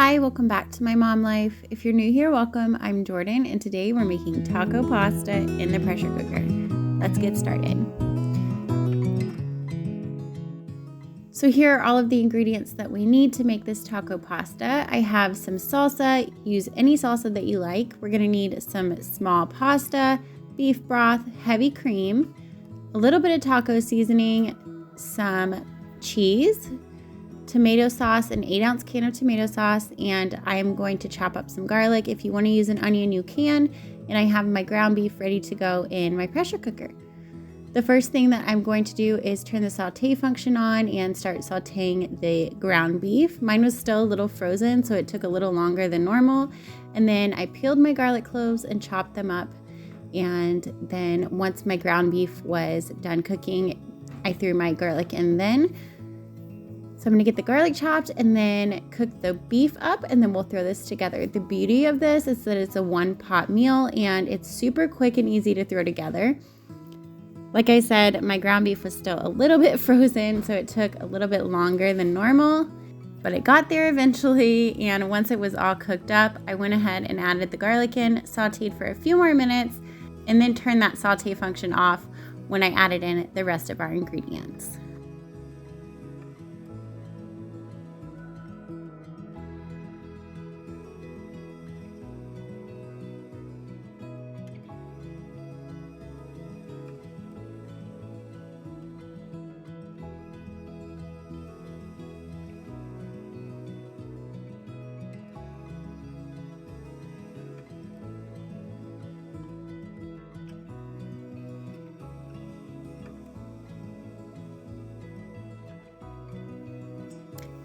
Hi, welcome back to My Mom Life. If you're new here, welcome. I'm Jordan, and today we're making taco pasta in the pressure cooker. Let's get started. So here are all of the ingredients that we need to make this taco pasta. I have some salsa. Use any salsa that you like. We're going to need some small pasta, beef broth, heavy cream, a little bit of taco seasoning, some cheese, tomato sauce, an 8-ounce can of tomato sauce, and I'm going to chop up some garlic. If you want to use an onion, you can. And I have my ground beef ready to go in my pressure cooker. The first thing that I'm going to do is turn the sauté function on and start sautéing the ground beef. Mine was still a little frozen, so it took a little longer than normal. And then I peeled my garlic cloves and chopped them up. And then once my ground beef was done cooking, I threw my garlic in then. So I'm going to get the garlic chopped and then cook the beef up, and then we'll throw this together. The beauty of this is that it's a one-pot meal and it's super quick and easy to throw together. Like I said, my ground beef was still a little bit frozen, so it took a little bit longer than normal, but it got there eventually. And once it was all cooked up, I went ahead and added the garlic in, sauteed for a few more minutes, and then turned that saute function off when I added in the rest of our ingredients.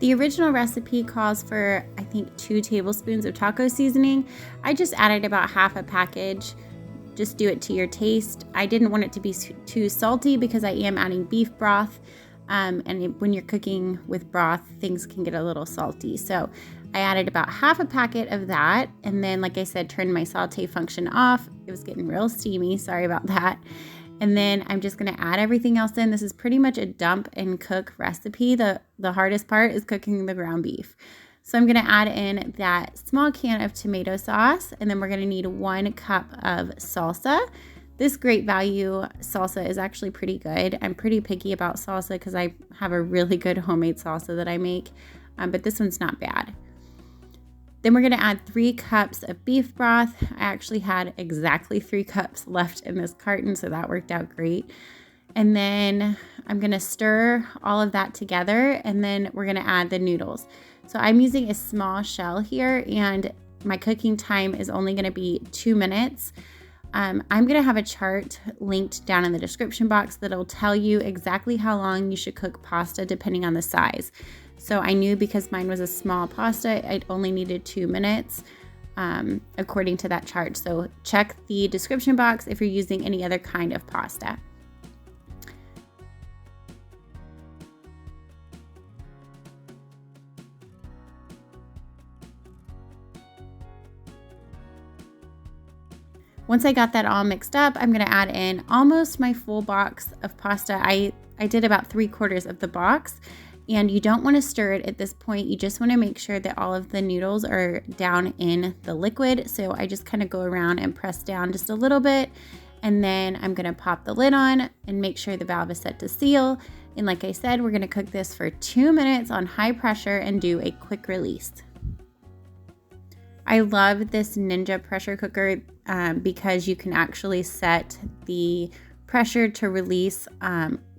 The original recipe calls for, I think, 2 tablespoons of taco seasoning. I just added about half a package. Just do it to your taste. I didn't want it to be too salty because I am adding beef broth. When you're cooking with broth, things can get a little salty. So I added about half a packet of that. And then, like I said, turned my saute function off. It was getting real steamy. Sorry about that. And then I'm just going to add everything else in. This is pretty much a dump and cook recipe. The hardest part is cooking the ground beef. So I'm going to add in that small can of tomato sauce, and then we're going to need 1 cup of salsa. This Great Value salsa is actually pretty good. I'm pretty picky about salsa because I have a really good homemade salsa that I make, but this one's not bad. Then we're going to add 3 cups of beef broth. I actually had exactly 3 cups left in this carton, so that worked out great. And then I'm going to stir all of that together, and then we're going to add the noodles. So I'm using a small shell here, and my cooking time is only going to be 2 minutes. I'm going to have a chart linked down in the description box that'll tell you exactly how long you should cook pasta depending on the size. So I knew because mine was a small pasta, I only needed 2 minutes according to that chart. So check the description box if you're using any other kind of pasta. Once I got that all mixed up, I'm going to add in almost my full box of pasta. I did about 3/4 of the box. And you don't want to stir it at this point. You just want to make sure that all of the noodles are down in the liquid. So I just kind of go around and press down just a little bit. And then I'm going to pop the lid on and make sure the valve is set to seal. And like I said, we're going to cook this for 2 minutes on high pressure and do a quick release. I love this Ninja pressure cooker because you can actually set the pressure to release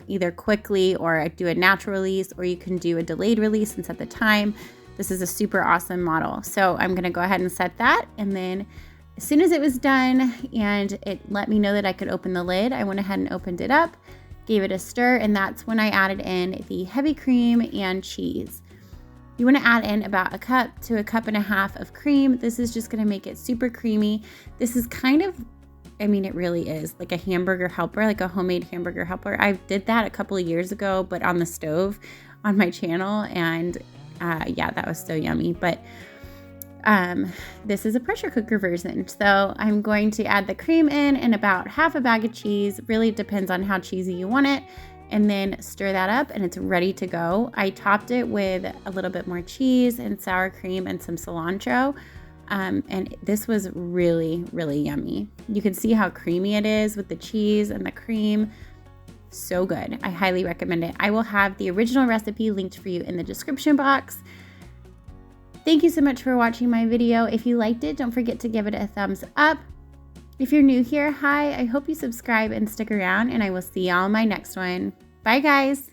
either quickly or do a natural release, or you can do a delayed release and set the time. This is a super awesome model. So I'm going to go ahead and set that. And then as soon as it was done and it let me know that I could open the lid, I went ahead and opened it up, gave it a stir, and that's when I added in the heavy cream and cheese. You want to add in about 1 cup to 1.5 cups of cream. This is just going to make it super creamy. This is kind of, it really is like a hamburger helper, like a homemade hamburger helper. I did that a couple of years ago, but on the stove on my channel. And yeah, that was so yummy. But this is a pressure cooker version. So I'm going to add the cream in and about half a bag of cheese. Really depends on how cheesy you want it. and then stir that up and it's ready to go. I topped it with a little bit more cheese and sour cream and some cilantro. And this was really, really yummy. You can see how creamy it is with the cheese and the cream. So good. I highly recommend it. I will have the original recipe linked for you in the description box. Thank you so much for watching my video. If you liked it, don't forget to give it a thumbs up. If you're new here, hi, I hope you subscribe and stick around, and I will see y'all in my next one. Bye, guys.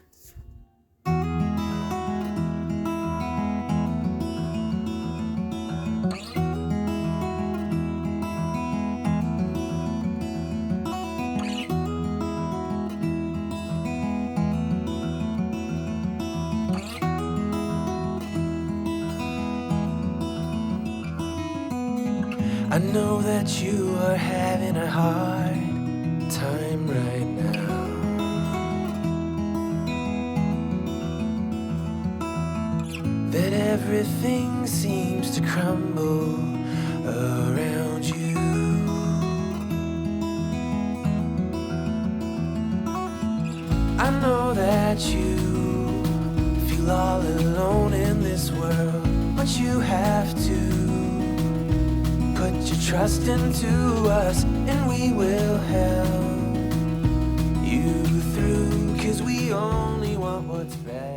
I know that you are having a hard time right now. That everything seems to crumble around you. I know that you feel all alone in this world, but you have to put your trust into us, and we will help you through, 'cause we only want what's best.